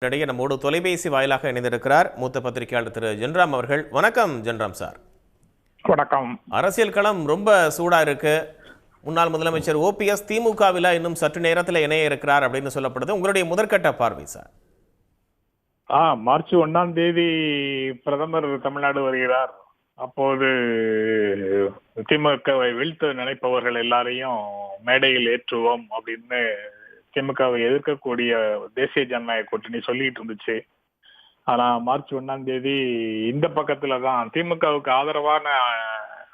இடையே நம்மோடு தொலைபேசி வாயிலாக இணைந்திருக்கிறார் மூத்த பத்திரிகையாளர் திரு ஜென்ராம் அவர்கள். வணக்கம் ஜென்ராம் சார். வணக்கம். அரசியல் களம் ரொம்ப சூடா இருக்கு. முன்னாள் முதலமைச்சர் ஓபிஎஸ் திமுகவில் இன்னும் சற்று நேரத்தில் இணைய இருக்கிறார் அப்படின்னு சொல்லப்படுது. உங்களுடைய முதற்கட்ட பார்வை சார். மார்ச் 1ஆம் தேதி பிரதமர் தமிழ்நாடு வருகிறார். அப்போது திமுகவை வீழ்த்த நினைப்பவர்கள் எல்லாரையும் மேடையில் ஏற்றுவோம் அப்படின்னு திமுகவை எதிர்க்கக்கூடிய தேசிய ஜனநாயக கூட்டணி சொல்லிட்டு இருந்துச்சு. ஆனா மார்ச் 1ஆம் தேதி இந்த பக்கத்துலதான் திமுகவுக்கு ஆதரவான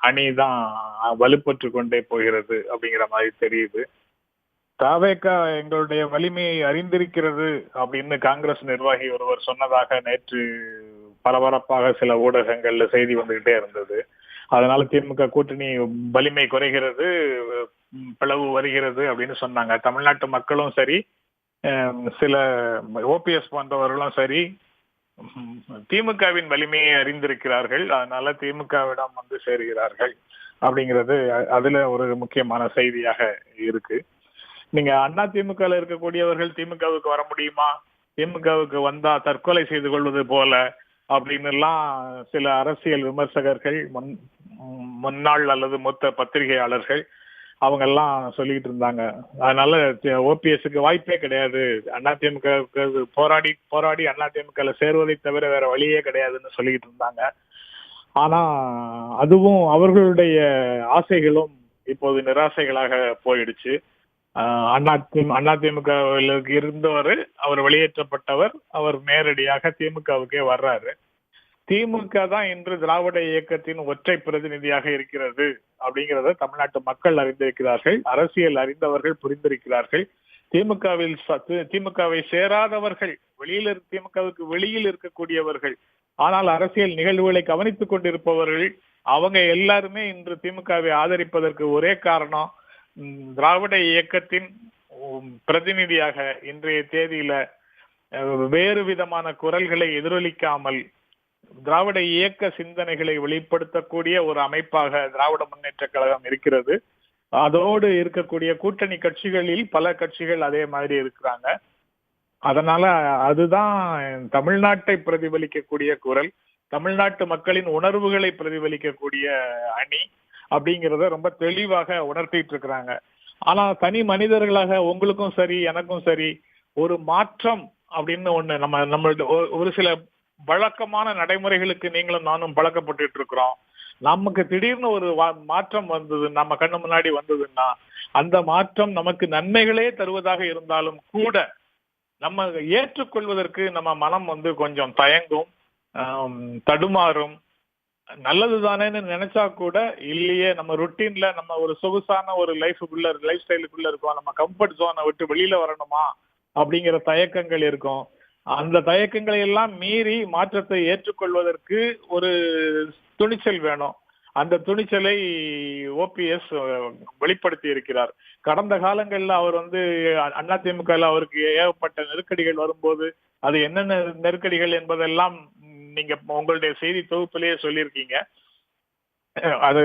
அணி தான் வலுப்பெற்று கொண்டே போகிறது அப்படிங்கிற மாதிரி தெரியுது. தாவேகா எங்களுடைய வலிமையை அறிந்திருக்கிறது அப்படின்னு காங்கிரஸ் நிர்வாகி ஒருவர் சொன்னதாக நேற்று பரபரப்பாக சில ஊடகங்கள்ல செய்தி வந்துகிட்டே இருந்தது. அதனால திமுக கூட்டணி வலிமை குறைகிறது, பிளவு வருகிறது அப்படின்னு சொன்னாங்க. தமிழ்நாட்டு மக்களும் சரி, சில ஓபிஎஸ் போன்றவர்களும் சரி, திமுகவின் வலிமையை அறிந்திருக்கிறார்கள். அதனால திமுகவிடம் வந்து சேருகிறார்கள் அப்படிங்கிறது அதுல ஒரு முக்கியமான செய்தியாக இருக்கு. நீங்க அண்ணா திமுக இருக்கக்கூடியவர்கள் திமுகவுக்கு வர முடியுமா, திமுகவுக்கு வந்தா தற்கொலை செய்து கொள்வது போல அப்படின்னு எல்லாம் சில அரசியல் விமர்சகர்கள், முன்னாள் அல்லது மூத்த பத்திரிகையாளர்கள் அவங்க எல்லாம் சொல்லிட்டு இருந்தாங்க. அதனால ஓபிஎஸ்க்கு வாய்ப்பே கிடையாது, அதிமுக போராடி போராடி அதிமுக சேருவதை தவிர வேற வழியே கிடையாதுன்னு சொல்லிட்டு இருந்தாங்க. ஆனா அதுவும் அவர்களுடைய ஆசைகளும் இப்போது நிராசைகளாக போயிடுச்சு. அதிமுக இருந்தவர், அவர் வெளியேற்றப்பட்டவர், அவர் நேரடியாக திமுகவுக்கே வர்றாரு. திமுக தான் இன்று திராவிட இயக்கத்தின் ஒற்றை பிரதிநிதியாக இருக்கிறது அப்படிங்கிறத தமிழ்நாட்டு மக்கள் அறிந்திருக்கிறார்கள், அரசியல் அறிந்தவர்கள் புரிந்திருக்கிறார்கள். திமுகவை சேராதவர்கள், திமுகவுக்கு வெளியில் இருக்கக்கூடியவர்கள், ஆனால் அரசியல் நிகழ்வுகளை கவனித்துக் கொண்டிருப்பவர்கள், அவங்க எல்லாருமே இன்று திமுகவை ஆதரிப்பதற்கு ஒரே காரணம், திராவிட இயக்கத்தின் பிரதிநிதியாக இன்றைய தேதியில வேறு விதமான குரல்களை எதிரொலிக்காமல் திராவிட இயக்க சிந்தனைகளை வெளிப்படுத்தக்கூடிய ஒரு அமைப்பாக திராவிட முன்னேற்ற கழகம் இருக்கிறது. அதோடு இருக்கக்கூடிய கூட்டணி கட்சிகளில் பல கட்சிகள் அதே மாதிரி இருக்கிறாங்க. அதனால அதுதான் தமிழ்நாட்டை பிரதிபலிக்கக்கூடிய குரல், தமிழ்நாட்டு மக்களின் உணர்வுகளை பிரதிபலிக்கக்கூடிய அணி அப்படிங்கிறத ரொம்ப தெளிவாக உணர்த்திட்டு இருக்கிறாங்க. ஆனா தனி மனிதர்களாக உங்களுக்கும் சரி எனக்கும் சரி ஒரு மாற்றம் அப்படின்னு ஒண்ணு நம்மளோட ஒரு சில வழக்கமான நடைமுறைகளுக்கு நீங்களும் நானும் பழக்கப்பட்டு இருக்கிறோம். நமக்கு திடீர்னு ஒரு மாற்றம் வந்தது, நம்ம கண்ணு முன்னாடி வந்ததுன்னா அந்த மாற்றம் நமக்கு நன்மைகளே தருவதாக இருந்தாலும் கூட நம்ம ஏற்றுக்கொள்வதற்கு நம்ம மனம் வந்து கொஞ்சம் தயங்கும், தடுமாறும். நல்லது தானேன்னு நினைச்சா கூட இல்லையே, நம்ம ருட்டீன்ல நம்ம ஒரு சொகுசான ஒரு லைஃப் ஸ்டைலுக்குள்ள இருக்கோம், நம்ம கம்ஃபர்ட் ஜோனை விட்டு வெளியில வரணுமா அப்படிங்கிற தயக்கங்கள் இருக்கும். அந்த தயக்கங்களை எல்லாம் மீறி மாற்றத்தை ஏற்றுக்கொள்வதற்கு ஒரு துணிச்சல் வேணும். அந்த துணிச்சலை ஓபிஎஸ் வெளிப்படுத்தி இருக்கிறார். கடந்த காலங்கள்ல அவர் வந்து அதிமுக அவருக்கு ஏகப்பட்ட நெருக்கடிகள் வரும்போது அது என்னென்ன நெருக்கடிகள் என்பதெல்லாம் நீங்க உங்களுடைய செய்தி தொகுப்பிலேயே சொல்லியிருக்கீங்க. அது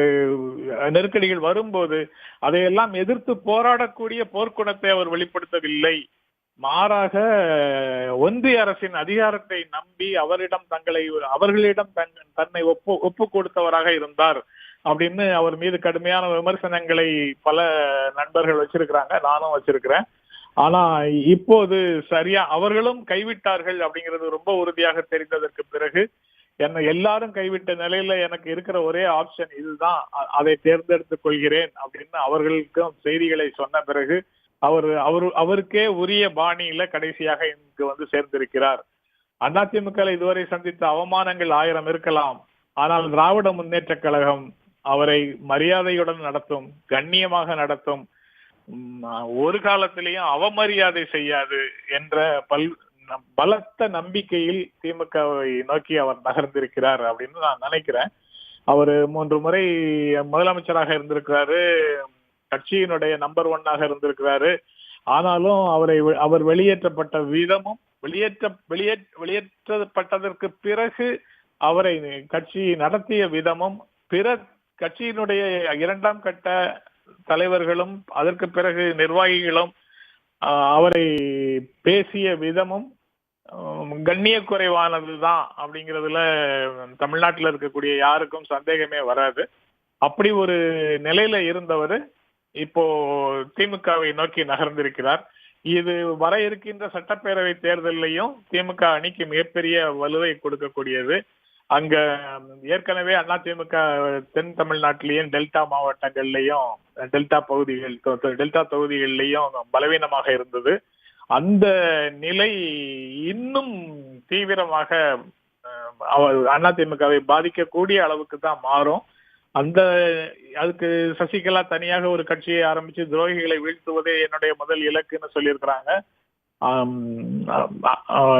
நெருக்கடிகள் வரும்போது அதையெல்லாம் எதிர்த்து போராடக்கூடிய போர்க்குணத்தை அவர் வெளிப்படுத்தவில்லை. மாறாக ஒன்றிய அரசின் அதிகாரத்தை நம்பி அவர்களிடம் தன்னை ஒப்பு கொடுத்தவராக இருந்தார் அப்படின்னு அவர் மீது கடுமையான விமர்சனங்களை பல நண்பர்கள் வச்சிருக்கிறாங்க, நானும் வச்சிருக்கிறேன். ஆனா இப்போது சரியா அவர்களும் கைவிட்டார்கள் அப்படிங்கிறது ரொம்ப உறுதியாக தெரிந்ததற்கு பிறகு என்னை எல்லாரும் கைவிட்ட நிலையில எனக்கு இருக்கிற ஒரே ஆப்ஷன் இதுதான், அதை தேர்ந்தெடுத்துக் கொள்கிறேன் அப்படின்னு அவர்களுக்கும் செய்திகளை சொன்ன பிறகு அவருக்கே உரிய பாணியில கடைசியாக இங்கு வந்து சேர்ந்திருக்கிறார். அதிமுக இதுவரை சந்தித்த அவமானங்கள் 1000 இருக்கலாம், ஆனால் திராவிட முன்னேற்ற கழகம் அவரை மரியாதையுடன் நடத்தும், கண்ணியமாக நடத்தும், ஒரு காலத்திலேயும் அவமரியாதை செய்யாது என்ற பலத்த நம்பிக்கையில் திமுகவை நோக்கி அவர் நகர்ந்திருக்கிறார் அப்படின்னு நான் நினைக்கிறேன். அவர் 3 முறை முதலமைச்சராக இருந்திருக்கிறாரு, கட்சியினுடைய நம்பர் 1 இருந்திருக்கிறாரு. ஆனாலும் அவர் வெளியேற்றப்பட்ட விதமும் வெளியேற்றப்பட்டதற்கு பிறகு அவரை கட்சி நடத்திய விதமும், பிற கட்சியினுடைய 2ஆம் கட்ட தலைவர்களும் அதற்கு பிறகு நிர்வாகிகளும் அவரை பேசிய விதமும் கண்ணிய குறைவானதுதான் அப்படிங்கிறதுல தமிழ்நாட்டில் இருக்கக்கூடிய யாருக்கும் சந்தேகமே வராது. அப்படி ஒரு நிலையில இருந்தவர் இப்போ திமுகவை நோக்கி நகர்ந்திருக்கிறார். இது வர இருக்கின்ற சட்டப்பேரவை தேர்தலையும் திமுக அணிக்கு மிகப்பெரிய வலுவை கொடுக்கக்கூடியது. அங்க ஏற்கனவே அதிமுக தென் தமிழ்நாட்டிலேயும் டெல்டா மாவட்டங்கள்லயும் டெல்டா தொகுதிகள்லயும் பலவீனமாக இருந்தது. அந்த நிலை இன்னும் தீவிரமாக அதிமுகவை பாதிக்கக்கூடிய அளவுக்கு தான் மாறும். அதுக்கு சசிகலா தனியாக ஒரு கட்சியை ஆரம்பிச்சு துரோகிகளை வீழ்த்துவதே என்னுடைய முதல் இலக்குன்னு சொல்லியிருக்கிறாங்க.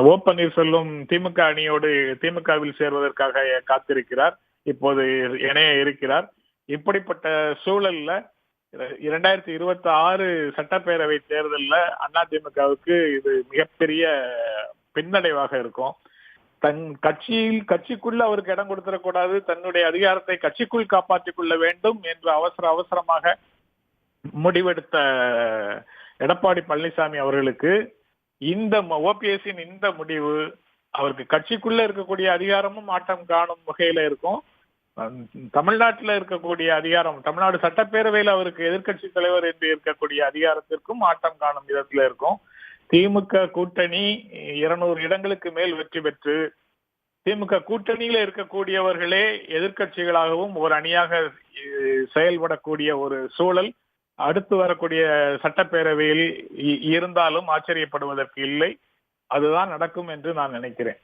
ஓ பன்னீர்செல்வம் திமுக அணியோடு திமுகவில் சேர்வதற்காக காத்திருக்கிறார், இப்போது இணைய இருக்கிறார். இப்படிப்பட்ட சூழல்ல 2026 சட்டப்பேரவை தேர்தல்ல அதிமுகவுக்கு இது மிகப்பெரிய பின்னடைவாக இருக்கும். தன் கட்சிக்குள்ள அவருக்கு இடம் கொடுத்துடக்கூடாது, தன்னுடைய அதிகாரத்தை கட்சிக்குள் காப்பாற்றிக் கொள்ள வேண்டும் என்று அவசரமாக முடிவெடுத்த எடப்பாடி பழனிசாமி அவர்களுக்கு இந்த ஓபிஎஸ்ஸின் இந்த முடிவு அவருக்கு கட்சிக்குள்ள இருக்கக்கூடிய அதிகாரமும் ஆட்டம் காணும் வகையில இருக்கும். தமிழ்நாட்டில் இருக்கக்கூடிய அதிகாரம், தமிழ்நாடு சட்டப்பேரவையில் அவருக்கு எதிர்கட்சி தலைவர் என்று இருக்கக்கூடிய அதிகாரத்திற்கும் ஆட்டம் காணும் விதத்துல இருக்கும். திமுக கூட்டணி 200 இடங்களுக்கு மேல் வெற்றி பெற்று திமுக கூட்டணியில இருக்கக்கூடியவர்களே எதிர்கட்சிகளாகவும் ஒரு அணியாக செயல்படக்கூடிய ஒரு சூழல் அடுத்து வரக்கூடிய சட்டப்பேரவையில் இருந்தாலும் ஆச்சரியப்படுவதற்கு இல்லை. அதுதான் நடக்கும் என்று நான் நினைக்கிறேன்.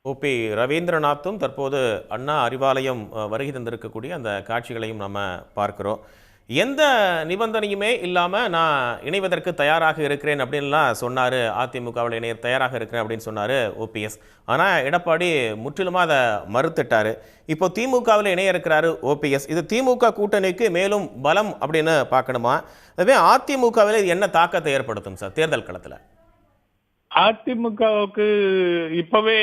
ஓபி ரவீந்திரநாத்தும் தற்போது அண்ணா அறிவாலயம் வருகை தந்திருக்கக்கூடிய அந்த காட்சிகளையும் நம்ம பார்க்கிறோம். எந்த நிபந்தனையுமே இல்லாமல் நான் இணைவதற்கு தயாராக இருக்கிறேன் அப்படின்லாம் சொன்னார். அதிமுகவில் இணைய தயாராக இருக்கிறேன் அப்படின்னு சொன்னார் ஓபிஎஸ். ஆனால் எடப்பாடி முற்றிலுமாக அதை மறுத்துட்டார். இப்போ திமுகவில் இணைய இருக்கிறாரு ஓபிஎஸ். இது திமுக கூட்டணிக்கு மேலும் பலம் அப்படின்னு பார்க்கணுமா? அதுவே அதிமுகவில் இது என்ன தாக்கத்தை ஏற்படுத்தும் சார் தேர்தல் களத்தில்? அதிமுகவுக்கு இப்பவே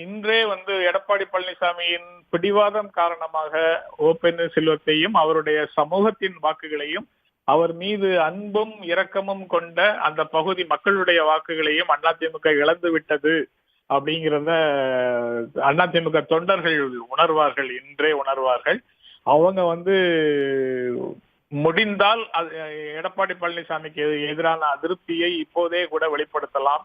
இன்றே எடப்பாடி பழனிசாமியின் பிடிவாதம் காரணமாக ஓ பன்னீர்செல்வத்தையும் அவருடைய சமூகத்தின் வாக்குகளையும் அவர் மீது அன்பும் இரக்கமும் கொண்ட அந்த பகுதி மக்களுடைய வாக்குகளையும் அதிமுக இழந்து விட்டது அப்படிங்கிறத அதிமுக தொண்டர்கள் உணர்வார்கள், இன்றே உணர்வார்கள். அவங்க முடிந்தால் எடப்பாடி பழனிசாமிக்கு எதிரான அதிருப்தியை இப்போதே கூட வெளிப்படுத்தலாம்.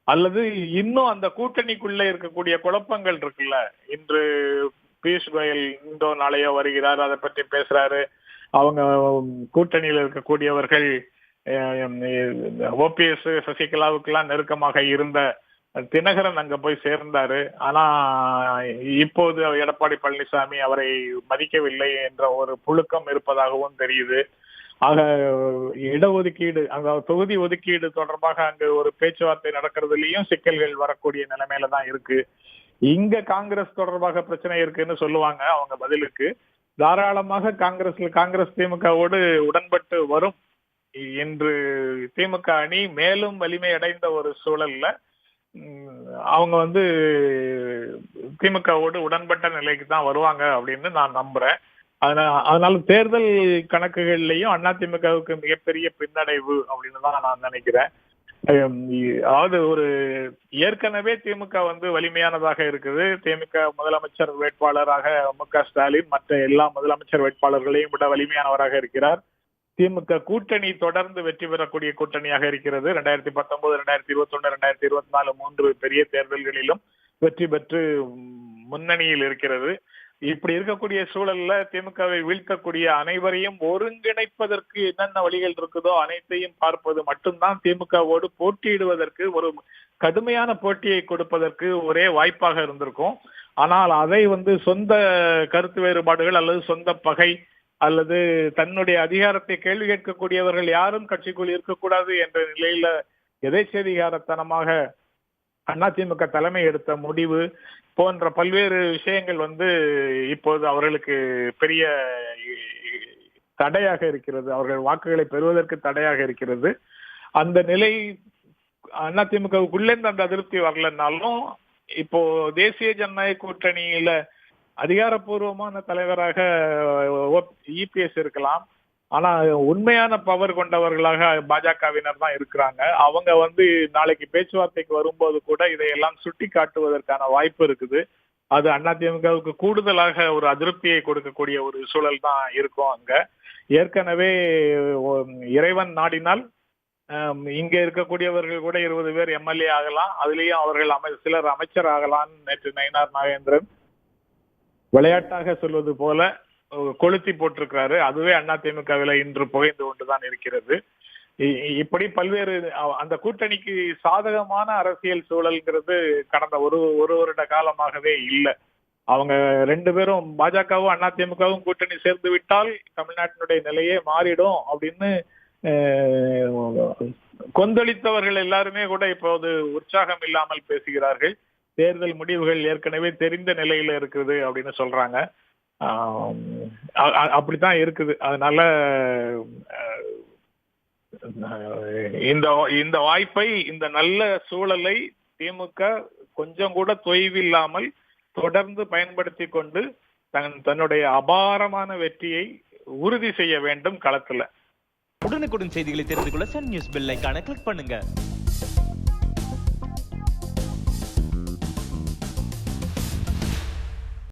அல்லது இன்னும் அந்த கூட்டணிக்குள்ள இருக்கக்கூடிய குழப்பங்கள் இருக்குல்ல, இன்று பியூஷ் கோயல் இந்தோ நாளையோ வருகிறார், அதை பற்றி பேசுறாரு. அவங்க கூட்டணியில் இருக்கக்கூடியவர்கள் ஓபிஎஸ் சசிகலாவுக்கு எல்லாம் நெருக்கமாக இருந்த தினகரன் அங்க போய் சேர்ந்தாரு. ஆனா இப்போது எடப்பாடி பழனிசாமி அவரை மதிக்கவில்லை என்ற ஒரு புழுக்கம் இருப்பதாகவும் தெரியுது. ஆக இடஒதுக்கீடு, அங்க தொகுதி ஒதுக்கீடு தொடர்பாக அங்கு ஒரு பேச்சுவார்த்தை நடக்கிறதுலயும் சிக்கல்கள் வரக்கூடிய நிலைமையில தான் இருக்கு. இங்க காங்கிரஸ் தொடர்பாக பிரச்சனை இருக்குன்னு சொல்லுவாங்க அவங்க பதிலுக்கு. தாராளமாக காங்கிரஸ் திமுகவோடு உடன்பட்டு வரும் என்று திமுக அணி மேலும் வலிமை அடைந்த ஒரு சூழல்ல அவங்க திமுகவோடு உடன்பட்ட நிலைக்கு தான் வருவாங்க அப்படின்னு நான் நம்புறேன். அதனால தேர்தல் கணக்குகள்லயும் அதிமுகவுக்கு மிகப்பெரிய பின்னடைவு அப்படின்னு தான் நான் நினைக்கிறேன். அதாவது ஏற்கனவே திமுக வலிமையானதாக இருக்குது. திமுக முதலமைச்சர் வேட்பாளராக மு.க. ஸ்டாலின் மற்ற எல்லா முதலமைச்சர் வேட்பாளர்களையும் விட வலிமையானவராக இருக்கிறார். திமுக கூட்டணி தொடர்ந்து வெற்றி பெறக்கூடிய கூட்டணியாக இருக்கிறது. 2019, 2021, 2024 3 பெரிய தேர்தல்களிலும் வெற்றி பெற்று முன்னணியில் இருக்கிறது. இப்படி இருக்கக்கூடிய சூழல்ல திமுகவை வீழ்த்தக்கூடிய அனைவரையும் ஒருங்கிணைப்பதற்கு என்னென்ன வழிகள் இருக்குதோ அனைத்தையும் பார்ப்பது மட்டும்தான் திமுகவோடு போட்டியிடுவதற்கு, ஒரு கடுமையான போட்டியை கொடுப்பதற்கு ஒரே வாய்ப்பாக இருந்திருக்கும். ஆனால் அதை சொந்த கருத்து வேறுபாடுகள் அல்லது சொந்த பகை அல்லது தன்னுடைய அதிகாரத்தை கேள்வி கேட்கக்கூடியவர்கள் யாரும் கட்சிக்குள் இருக்கக்கூடாது என்ற நிலையில எதேச்சதிகாரத்தனமாக அதிமுக தலைமை எடுத்த முடிவு போன்ற பல்வேறு விஷயங்கள் இப்போது அவர்களுக்கு பெரிய தடையாக இருக்கிறது. அவர்கள் வாக்குகளை பெறுவதற்கு தடையாக இருக்கிறது. அந்த நிலை அதிமுகவுக்குள்ளே அந்த அதிருப்தி வரலன்னாலும் இப்போ தேசிய ஜனநாயக கூட்டணியில அதிகாரப்பூர்வமான தலைவராக இபிஎஸ் இருக்கலாம். ஆனா உண்மையான பவர் கொண்டவர்களாக பாஜகவினர் தான் இருக்கிறாங்க. அவங்க வந்து நாளைக்கு பேச்சுவார்த்தைக்கு வரும்போது கூட இதையெல்லாம் சுட்டி காட்டுவதற்கான வாய்ப்பு இருக்குது. அது அதிமுகவுக்கு கூடுதலாக ஒரு அதிருப்தியை கொடுக்கக்கூடிய ஒரு சூழல் தான் இருக்கும் அங்க. ஏற்கனவே இறைவன் நாடினால் இங்க இருக்கக்கூடியவர்கள் கூட 20 பேர் எம்எல்ஏ ஆகலாம். அதுலயும் அவர்கள் சிலர் அமைச்சர் ஆகலாம். நேற்று நயினார் நாகேந்திரன் விளையாட்டாக சொல்வது போல கொளுத்தி போட்டிருக்கிறாரு. அதுவே அதிமுகவில இன்று புகைந்து கொண்டுதான் இருக்கிறது. இப்படி பல்வேறு அந்த கூட்டணிக்கு சாதகமான அரசியல் சூழல்ங்கிறது கடந்த ஒரு வருட காலமாகவே இல்லை. அவங்க 2 பேரும் பாஜகவும் அதிமுகவும் கூட்டணி சேர்ந்து விட்டால் தமிழ்நாட்டினுடைய நிலையே மாறிடும் அப்படின்னு கொந்தளித்தவர்கள் எல்லாருமே கூட இப்போது உற்சாகம் இல்லாமல் பேசுகிறார்கள். தேர்தல் முடிவுகள் ஏற்கனவே தெரிந்த நிலையில இருக்குது அப்படின்னு சொல்றாங்க. அப்படித்தான் இருக்குது. அதனால இந்த வாய்ப்பை, இந்த நல்ல சூழலை திமுக கொஞ்சம் கூட தொய்வில்லாமல் தொடர்ந்து பயன்படுத்தி கொண்டு தன்னுடைய அபாரமான வெற்றியை உறுதி செய்ய வேண்டும் களத்துல. உடனுக்குடன் செய்திகளை தெரிந்து கொள்ள சன் நியூஸ் பெல் ஐகானை கிளிக் பண்ணுங்க.